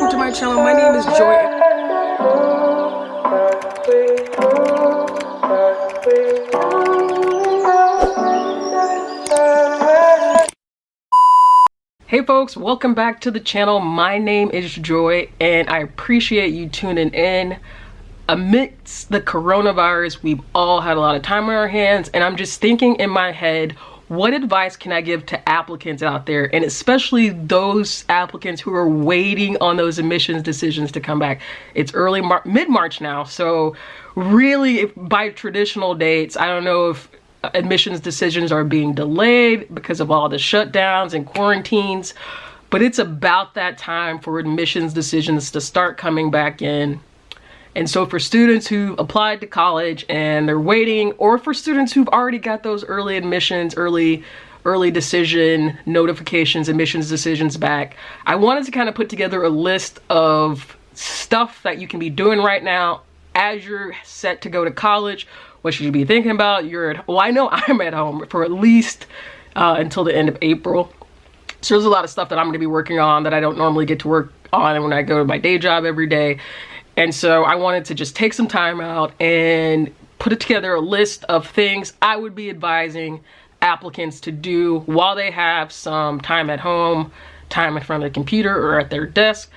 welcome to my channel. My name is Joy. Hey folks, welcome back to the channel. My name is Joy and I appreciate you tuning in. Amidst the coronavirus, we've all had a lot of time on our hands, and I'm just thinking in my head, what advice can I give to applicants out there, and especially those applicants who are waiting on those admissions decisions to come back. It's mid-March now, so really by traditional dates, I don't know if admissions decisions are being delayed because of all the shutdowns and quarantines, but it's about that time for admissions decisions to start coming back in. And so for students who applied to college and they're waiting, or for students who've already got those early admissions, early decision notifications, admissions decisions back, I wanted to kind of put together a list of stuff that you can be doing right now as you're set to go to college. What should you be thinking about? Well, I know I'm at home for at least until the end of April. So there's a lot of stuff that I'm going to be working on that I don't normally get to work on when I go to my day job every day. And so I wanted to just take some time out and put together a list of things I would be advising applicants to do while they have some time at home, time in front of the computer or at their desk.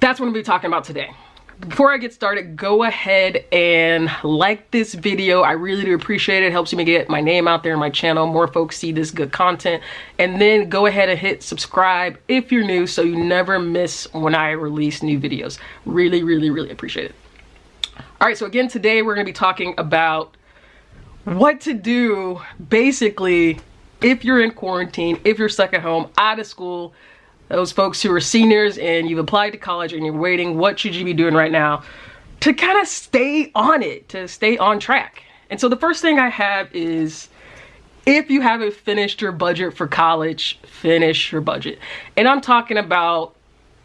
That's what I'm going to be talking about today. Before I get started, go ahead and like this video. I really do appreciate it. It helps me get my name out there in my channel. More folks see this good content. And then go ahead and hit subscribe if you're new so you never miss when I release new videos. Really, really, really appreciate it. All right, so again, today we're going to be talking about what to do basically if you're in quarantine, if you're stuck at home, out of school. Those folks who are seniors and you've applied to college and you're waiting, what should you be doing right now to kind of stay on it, to stay on track? And so the first thing I have is, if you haven't finished your budget for college, finish your budget. And I'm talking about,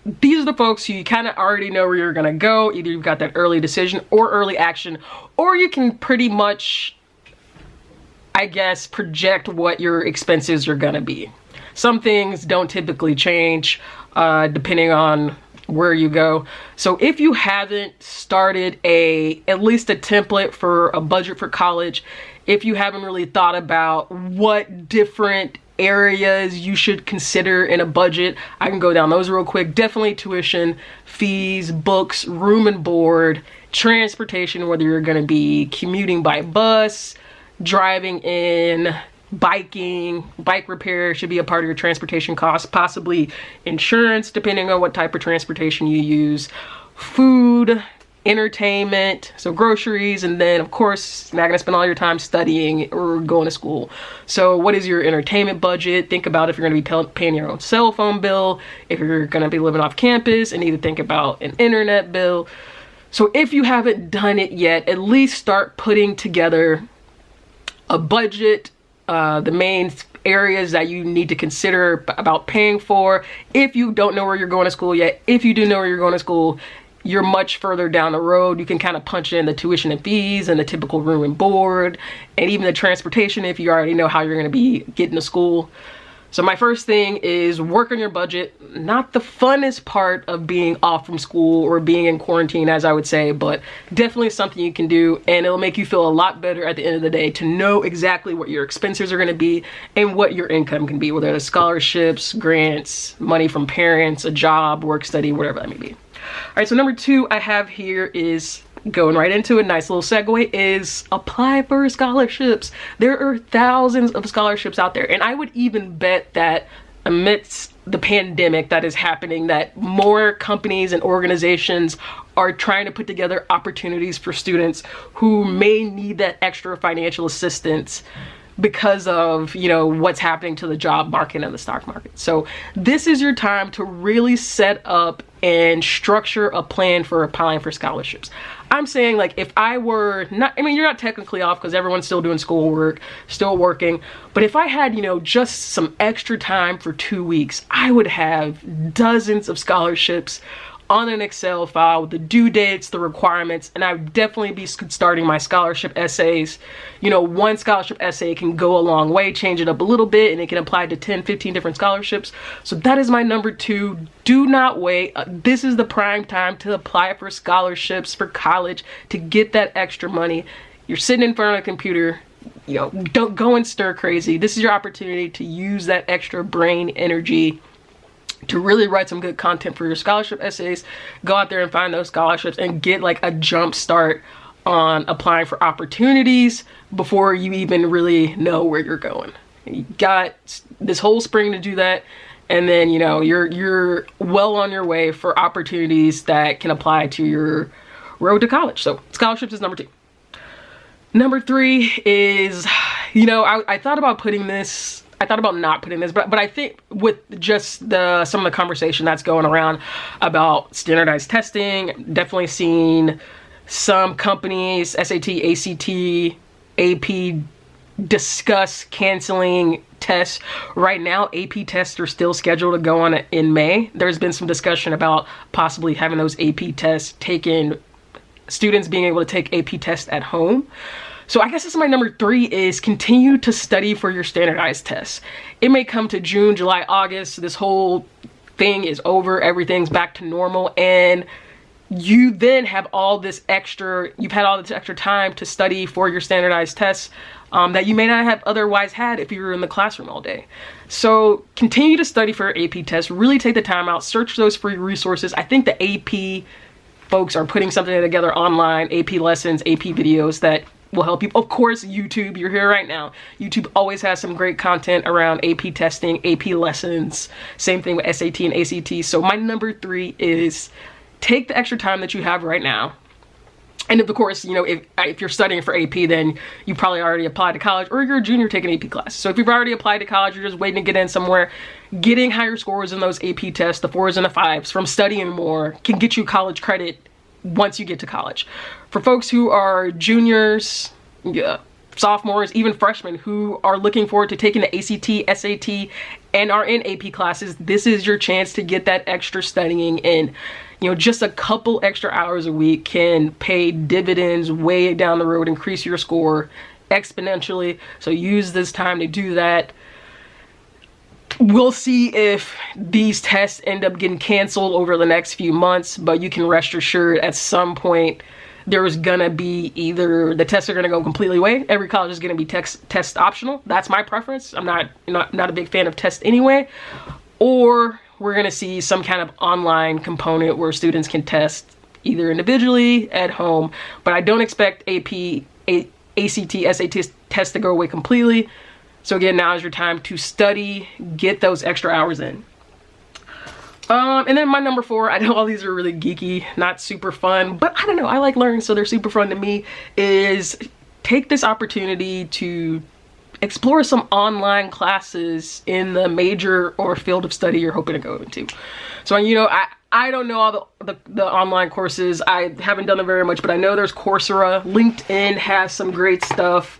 these are the folks who you kind of already know where you're gonna go. Either you've got that early decision or early action, or you can pretty much, I guess, project what your expenses are gonna be. Some things don't typically change depending on where you go. So if you haven't started at least a template for a budget for college, if you haven't really thought about what different areas you should consider in a budget, I can go down those real quick. Definitely tuition, fees, books, room and board, transportation, whether you're going to be commuting by bus, driving in, biking, bike repair should be a part of your transportation costs, possibly insurance depending on what type of transportation you use, food, entertainment, so groceries, and then of course you're not going to spend all your time studying or going to school. So what is your entertainment budget? Think about if you're going to be paying your own cell phone bill, if you're going to be living off campus and need to think about an internet bill. So if you haven't done it yet, at least start putting together a budget, the main areas that you need to consider about paying for. If you don't know where you're going to school yet, if you do know where you're going to school, you're much further down the road. You can kind of punch in the tuition and fees and the typical room and board, and even the transportation if you already know how you're going to be getting to school. So my first thing is work on your budget. Not the funnest part of being off from school or being in quarantine, as I would say, but definitely something you can do, and it'll make you feel a lot better at the end of the day to know exactly what your expenses are going to be and what your income can be, whether it's scholarships, grants, money from parents, a job, work study, whatever that may be. All right, so number two I have here is, going right into a nice little segue, is apply for scholarships. There are thousands of scholarships out there, and I would even bet that amidst the pandemic that is happening, that more companies and organizations are trying to put together opportunities for students who may need that extra financial assistance because of, you know, what's happening to the job market and the stock market. So this is your time to really set up and structure a plan for applying for scholarships. I'm saying, like, if I were not, I mean, you're not technically off because everyone's still doing schoolwork, still working, but if I had, you know, just some extra time for 2 weeks, I would have dozens of scholarships on an Excel file with the due dates, the requirements, and I would definitely be starting my scholarship essays. You know, one scholarship essay can go a long way, change it up a little bit, and it can apply to 10, 15 different scholarships. So that is my number 2. Do not wait. This is the prime time to apply for scholarships for college, to get that extra money. You're sitting in front of a computer, you know, don't go and stir crazy. This is your opportunity to use that extra brain energy to really write some good content for your scholarship essays. Go out there and find those scholarships and get like a jump start on applying for opportunities before you even really know where you're going. You got this whole spring to do that, and then, you know, you're well on your way for opportunities that can apply to your road to college. So scholarships is number 2. Number 3 is, you know, I thought about putting this, I thought about not putting this, but I think with just some of the conversation that's going around about standardized testing, definitely seen some companies, SAT, ACT, AP, discuss canceling tests. Right now, AP tests are still scheduled to go on in May. There's been some discussion about possibly having those AP tests taken, students being able to take AP tests at home. So I guess this is my number 3, is continue to study for your standardized tests. It may come to June, July, August, this whole thing is over, everything's back to normal, and you then have all this extra, you've had all this extra time to study for your standardized tests that you may not have otherwise had if you were in the classroom all day. So continue to study for your AP tests, really take the time out, search those free resources. I think the AP folks are putting something together online, AP lessons, AP videos that will help you. Of course, YouTube, you're here right now. YouTube always has some great content around AP testing, AP lessons. Same thing with SAT and ACT. So my number 3 is take the extra time that you have right now. And of course, you know, if you're studying for AP, then you probably already applied to college, or you're a junior taking AP class. So if you've already applied to college, you're just waiting to get in somewhere, getting higher scores in those AP tests, the 4s and the 5s, from studying more can get you college credit once you get to college. For folks who are juniors, sophomores, even freshmen who are looking forward to taking the ACT, SAT, and are in AP classes, this is your chance to get that extra studying in. You know, just a couple extra hours a week can pay dividends way down the road, increase your score exponentially. So use this time to do that. We'll see if these tests end up getting canceled over the next few months, but you can rest assured at some point there's gonna be either the tests are gonna go completely away. Every college is gonna be test optional. That's my preference. I'm not a big fan of tests anyway. Or we're gonna see some kind of online component where students can test either individually at home, but I don't expect AP, ACT, SAT tests to go away completely. So again, now is your time to study, get those extra hours in. And then my number 4, I know all these are really geeky, not super fun, but I don't know, I like learning, so they're super fun to me, is take this opportunity to explore some online classes in the major or field of study you're hoping to go into. So, you know, I don't know all the online courses. I haven't done them very much, but I know there's Coursera. LinkedIn has some great stuff.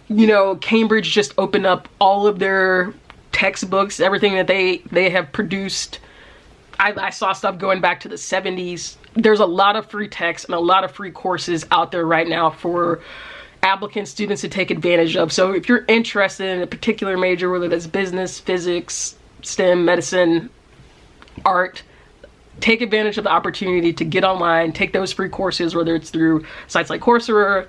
You know, Cambridge just opened up all of their textbooks, everything that they have produced. I saw stuff going back to the 70s. There's a lot of free texts and a lot of free courses out there right now for applicants, students to take advantage of. So if you're interested in a particular major, whether that's business, physics, STEM, medicine, art, take advantage of the opportunity to get online, take those free courses, whether it's through sites like Coursera,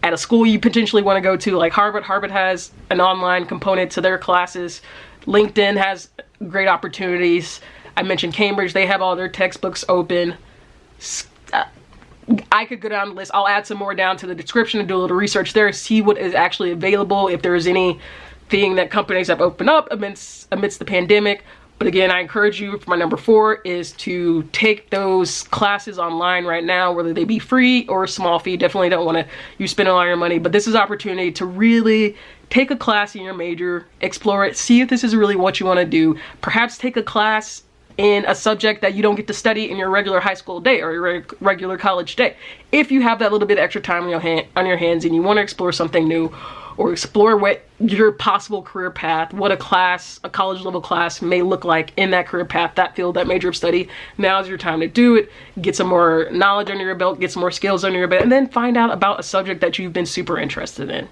at a school you potentially want to go to, like Harvard. Harvard has an online component to their classes. LinkedIn has great opportunities. I mentioned Cambridge, they have all their textbooks open. I could go down the list. I'll add some more down to the description and do a little research there, see what is actually available, if there's anything that companies have opened up amidst the pandemic. But again, I encourage you, for my number 4, is to take those classes online right now, whether they be free or a small fee. Definitely don't want you spend all your money, but this is an opportunity to really take a class in your major, explore it, see if this is really what you want to do. Perhaps take a class in a subject that you don't get to study in your regular high school day or your regular college day. If you have that little bit of extra time on your hands and you want to explore something new, or explore what your possible career path, what a college level class may look like in that career path, that field, that major of study. Now's your time to do it. Get some more knowledge under your belt, get some more skills under your belt, and then find out about a subject that you've been super interested in. All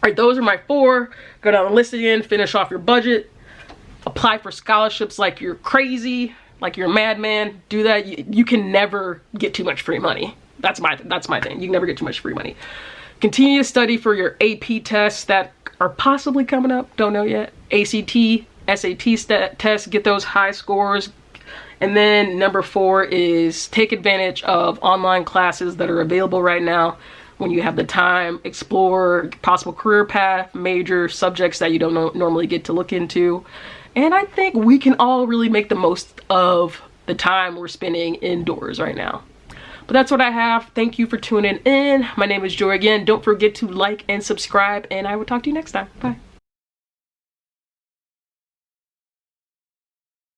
right, those are my 4. Go down the list again, finish off your budget, apply for scholarships like you're crazy, like you're a madman. Do that. You can never get too much free money. That's my thing. You can never get too much free money. Continue to study for your AP tests that are possibly coming up. Don't know yet. ACT, SAT tests. Get those high scores. And then number 4 is take advantage of online classes that are available right now. When you have the time, explore possible career path, major subjects that you don't normally get to look into. And I think we can all really make the most of the time we're spending indoors right now. But that's what I have. Thank you for tuning in. My name is Joy again. Don't forget to like and subscribe, and I will talk to you next time. Bye.